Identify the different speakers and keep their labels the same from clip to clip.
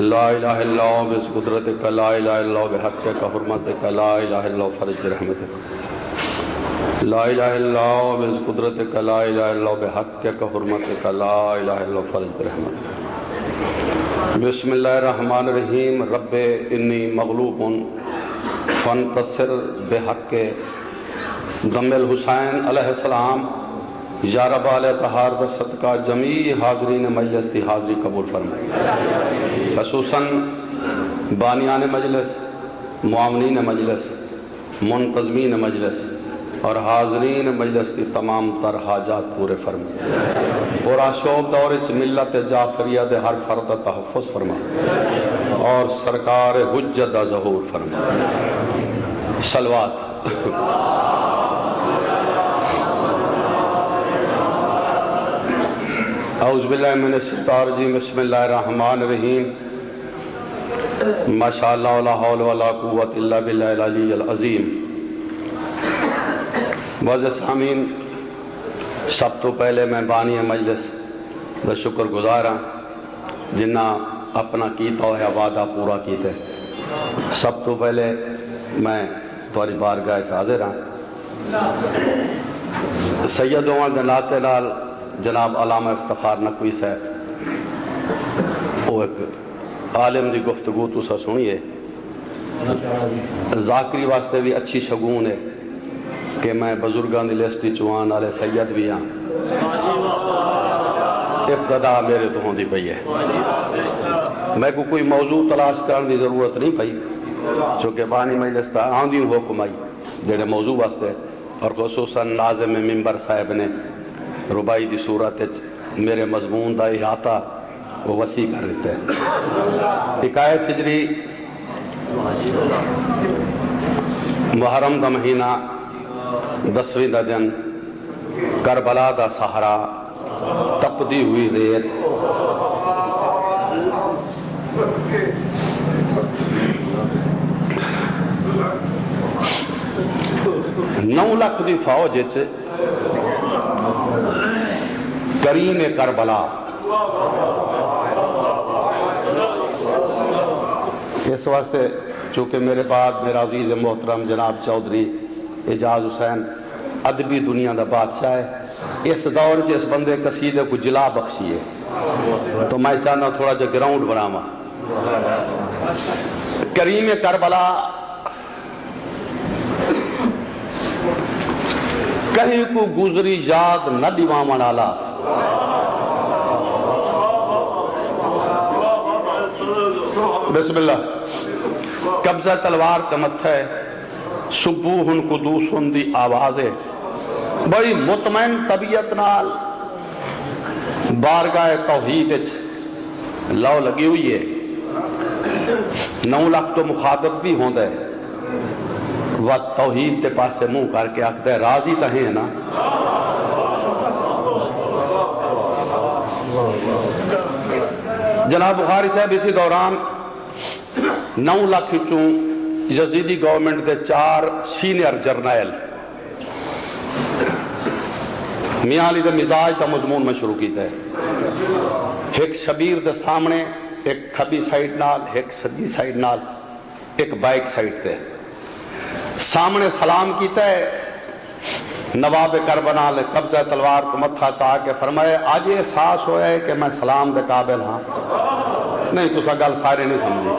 Speaker 1: لا الہ الا اللہ بس قدرتک لا الہ الا اللہ بحقک حرمتک لا الہ الا اللہ فرج برحمتک لا الہ الا اللہ بس قدرتک لا الہ الا اللہ بحقک حرمتک لا الہ الا اللہ فرج برحمتک بسم اللہ الرحمن الرحیم رب انی مغلوب فانتصر بحق دم الحسین علیہ السلام یا رب علیہ تہار دا صدقہ جمیع حاضرین مجلس کی حاضری قبول فرمائے، خصوصاً بانیان مجلس، معاونین مجلس، منتظمین مجلس اور حاضرین مجلس کی تمام تر حاجات پورے فرمائے، پورا شعب دور ملت جعفریہ دے ہر فرد تحفظ فرمائے اور سرکار حجت دا ظہور فرمائے۔ صلوات اعوذ باللہ من الشیطان الرجیم بسم اللہ الرحمن الرحیم ماشاءاللہ ولا حول ولا قوت الا باللہ العلی العظیم۔ معزز سامعین، سب تو پہلے میں بانی مجلس دا شکر گزار ہاں جنہ اپنا کیتا ہے وعدہ پورا کیتے۔ سب تو پہلے میں تمہاری بارگاہ حاضر ہاں۔ سیدوں دے ناتے نال جناب علامہ افتخار نقوی صاحب وہ ایک عالم دی گفتگو تو سا سنیے، ذاکری واسطے بھی اچھی شگون ہے کہ میں بزرگان دی لسٹی چوان والے سید بھی ہاں، ابتدا میرے تو ہوں دی پئی ہے، میں کو کوئی موضوع تلاش کرنے دی ضرورت نہیں پئی چونکہ بانی مجلس تا آندھی حکم آئی جڑے موضوع واسطے، اور خصوصاً ناظم ممبر صاحب نے ربائی دی صورت میرے مضمون دا احاطہ وہ وسیع کر دیتے ہیں۔ حکایت ہجری محرم دا مہینہ 10ویں دا دن کربلا دا سہارا تپدی ہوئی ریت نو لکھ دی فوج کریم کربلا اس واسطے چونکہ میرے بعد میرا عزیز محترم جناب چودھری اعجاز حسین ادبی دنیا دا بادشاہ ہے، اس دور اس بندے قصیدے کو جلا بخشی ہے تو میں چاہنا تھوڑا جا گراؤنڈ بناما۔ کریم کربلا کہیں کو گزری یاد نہ دیوامن آلا، بسم اللہ قبضہ تلوار تمت ہے صبوہن قدوسن دی آوازے، بڑی مطمئن طبیعت نال بارگاہ توحید لو لگی ہوئی ہے۔ 9 لاکھ تو مخاطب بھی ہوں دے وہ توحید تے پاسے منہ کر کے آکھ دے راضی تہیں ہے نا۔ جناب بخاری صاحب اسی دوران 9 لاکھ چوں یزیدی گورنمنٹ دے 4 سینئر جرنیل میاں علی دے مزاج دا مضمون میں شروع کیتا ہے، ایک شبیر دے سامنے، ایک کھبی سائیڈ نال، ایک سجی سائیڈ نال، ایک بائک سائیڈ تے سامنے سلام کیتا ہے۔ نواب کربلا نے قبضہ تلوار تو متھا چاہ کے فرمائے آج یہ احساس ہویا ہے کہ میں سلام دے قابل ہاں؟ نہیں تو سا گل سارے نہیں سمجھی،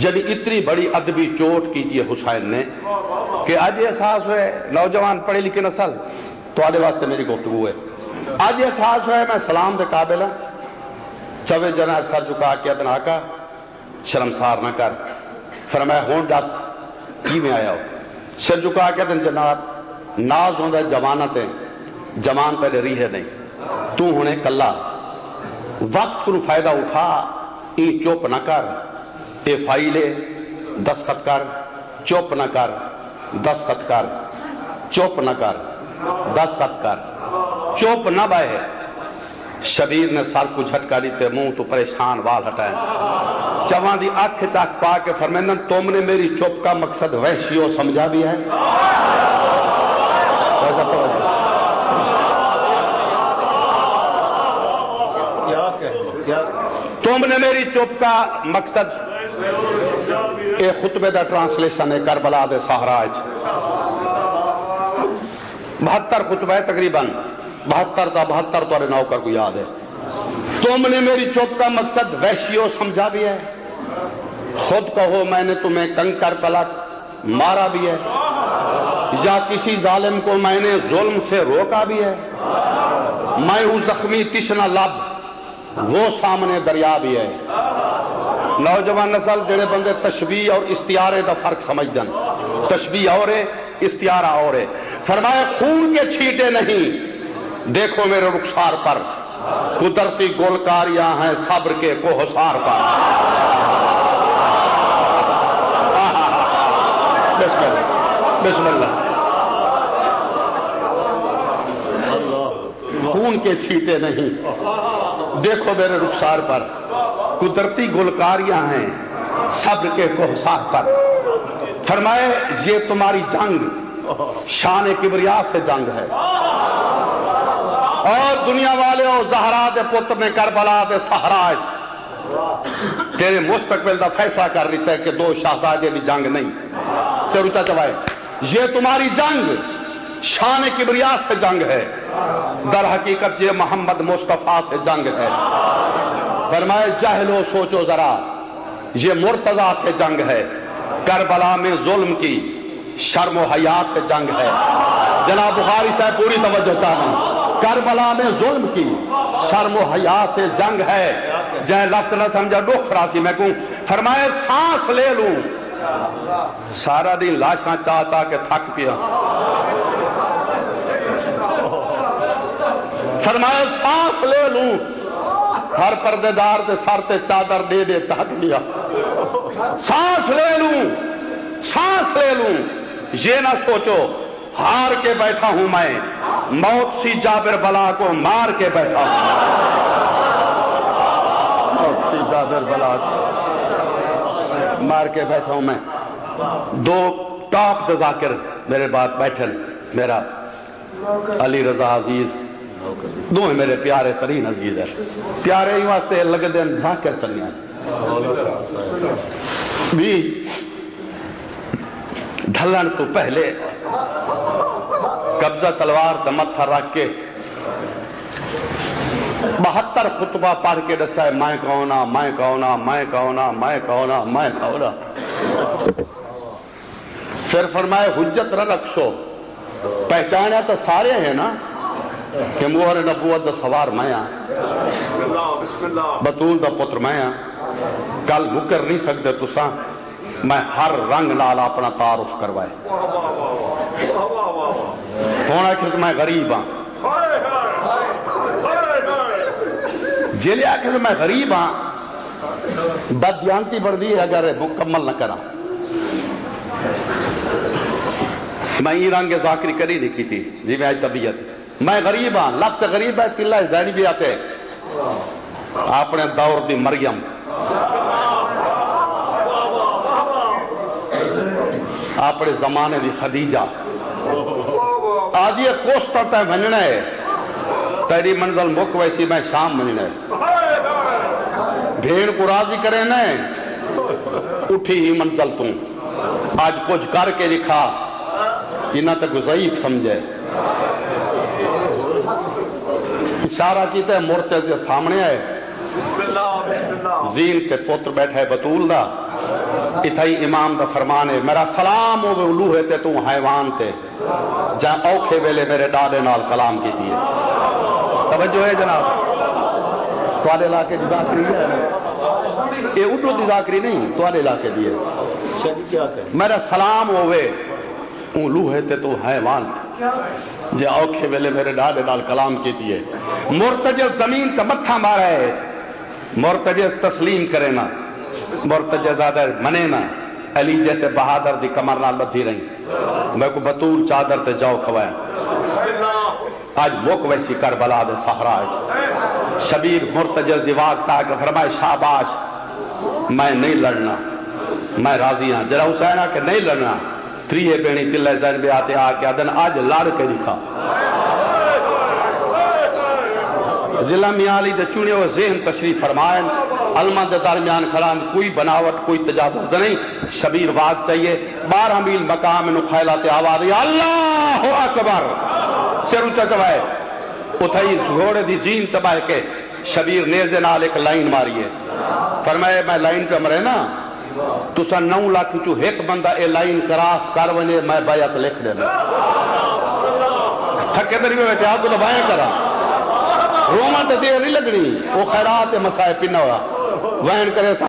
Speaker 1: جنہی اتنی بڑی ادبی چوٹ کی تھی حسین نے کہ آج یہ احساس ہوئے نوجوان پڑھے لکھے نسل تو آدھے واسطے میری گفتگو ہے، آج یہ احساس ہوئے میں سلام دے قابل ہاں؟ چوے جنہ سر جھکا کے ادن آقا شرمسار نہ کر، فرمایا ہون ڈس کی میں آیا ہو، سر جھکا کے ادن جناب ناز ہوندہ جوانت ہے، جوان پہلے ریح نہیں، تو ہونے کلا وقت کو فائدہ اٹھا، ای چوپ نہ کر، اے فائلے دستخط کر، چوپ نہ کر دستخط کر، چوپ نہ کر دستخط کر، چوپ نہ بائے۔ شبیر نے سر کو جھٹکا دیتے منہ تو پریشان وال ہٹائیں، جوان دی آنکھ چاک پا کے فرمیندن تم نے میری چوپ کا مقصد وحشیوں سمجھا بھی ہے؟ تم نے میری چپ کا مقصد اے خطبے دا ٹرانسلیشن ہے کربلا دے صحرا وچ 72 خطبہ ہے تقریباً 72 تو نوکر کو یاد ہے. تم نے میری چپ کا مقصد وحشیوں سمجھا بھی ہے, خود کہو میں نے تمہیں کنکر تلک مارا بھی ہے, یا کسی ظالم کو میں نے ظلم سے روکا بھی ہے. میں ہوں زخمی تشنہ لب وہ سامنے دریا بھی ہے. نوجوان نسل جڑے بندے تشبیہ اور استعارے دا فرق سمجھدن, تشبیہ اور ہے استعارہ اور ہے. فرمایا خون کے چھینٹے نہیں دیکھو میرے رخسار پر, قدرتی گلکاریاں ہیں صبر کے کوہسار پر. بسم اللہ. خون کے چھینٹے نہیں دیکھو میرے رخسار پر, قدرتی گلکاریاں ہیں صبر کے کوہسار پر. فرمائے یہ تمہاری جنگ شان کبریا سے جنگ ہے, اور دنیا والے اور زہرا دے پتر نے کربلا دے صحرا وچ تیرے مستقبل دا فیصلہ کر لیتا ہے کہ 2 شہزادے دی جنگ نہیں. سے روچا چوائے یہ تمہاری جنگ شان کبریا سے جنگ ہے, در حقیقت یہ محمد مصطفیٰ سے جنگ ہے. فرمائے جاہلو سوچو ذرا یہ مرتضیٰ سے جنگ ہے, کربلا میں ظلم کی شرم و حیا سے جنگ ہے. جناب بخاری صاحب پوری توجہ چاہیں, کربلا میں ظلم کی شرم و حیا سے جنگ ہے. جائے لفظ نہ سمجھا ڈوک فراسی میں کہوں. فرمائے سانس لے لوں, سارا دن لاشاں چاہ چاہ کے تھک پیا. فرمائے سانس لے لوں, ہر پردے دار دے سر تے چادر دے دے تھک گیا. سانس لے لوں, سانس لے لوں, یہ نہ سوچو ہار کے بیٹھا ہوں میں, موت سی جابر بلا کو مار کے بیٹھا ہوں. موت سی جابر بلا کو مار کے بیٹھا ہوں میں. 2 ٹاپ ذاکر میرے بات بیٹھن, میرا علی رضا عزیز دو ہیں میرے پیارے ترین عزیز ہے. پیارے ہی واسطے لگے دن ذاکر چلنے ہیں بھی ڈھلن تو پہلے قبضہ تلوار دمتھا رکھ کے 72 خطبہ پڑھ کے دسا ہے میں کہونا میں کہونا میں کہونا میں کہونا میں کہونا. پھر فرمائے حجت نہ رکھو, پہچانا تو سارے ہیں نا کہ مہر نبوت دا سوار میں ہاں, بطول دا پتر میں ہاں, کل مکر نہیں سکتے تساں. میں ہر رنگ نال اپنا تعارف کروائے. ہونا کس میں غریب ہاں, جیلے آکے میں غریب ہاں بدیانتی بڑھ دی اگر مکمل نہ کرا. میں یہ رنگ ذاکری کری نہیں کی تھی جی میں آج طبیعت. میں غریب ہاں, لفظ غریب ہے تلہ زینی بھی آتے اپنے دور دی مریم, اپنے زمانے دی خدیجہ. آج یہ کوستا تے مننا ہے, تیری منزل مک ویسی میں شام مننا ہے. بھیڑ کو راضی کرے نا اٹھی ہی منزل توں, آج کچھ کر کے دکھا انہاں تک ضعیف سمجھے. اشارہ کیتا ہے مرتے کے سامنے آئے, زین تے پتر بیٹھا ہے بطول دا, اتھائی امام دا فرمانے میرا سلام ہو الوہے تے تو حیوان تے, جہاں اوکھے ویلے میرے ڈاڈے نال کلام کی دیئے. توجہ ہے جناب, توالے علاقے دی ذاکری ہے, یہ اٹھو دی ذاکری نہیں, توالے علاقے دیئے. میرا سلام ہوئے الوہے تے تو حیوان تے, جہاں اوکھے ویلے میرے ڈاڈے نال کلام کی دیئے. مرتجز زمین تے متھا مارا ہے, مرتجز تسلیم کرے نا, مرتجز آدھر منے نا, علی جیسے بہادر دی کمر نال لدھی رہی. میں کو بطول چادر تے جاؤ کھوائیں. آج موک ویسی کربلا دے صحرا ہے. شبیر مرتجز دی واق چاہ کے فرمائے شاباش, میں نہیں لڑنا, میں راضی ہاں. جرا حسینہ کہ نہیں لڑنا, تریے پینی تلہ زین بھی آتے آکے آدھن آج لڑ کے دکھا. ضلع میاں علی دے چونے ہوئے ذہن تشریف فرمائیں. علماء کے درمیان کھڑا کوئی بناوٹ کوئی تجاوز نہیں. شبیر واق چاہیے 12 میل مقام انہوں خیلات آواز اللہ اکبر سر اونچا چوائے اتھائی گھوڑے دی زین تباہ کے شبیر نیزے نال ایک لائن ماری ہے. فرمائے میں لائن پہ مرے نا تسا 9 لاکھ چو ایک بندہ اے لائن کراس کر ونے میں بیعت لکھ دینا. تھکے دری میں بیٹھے آپ کو تو بائیں کرا روما تے دیر نہیں لگنی وہ خیرات مسائے پنہ ہوا وین کرے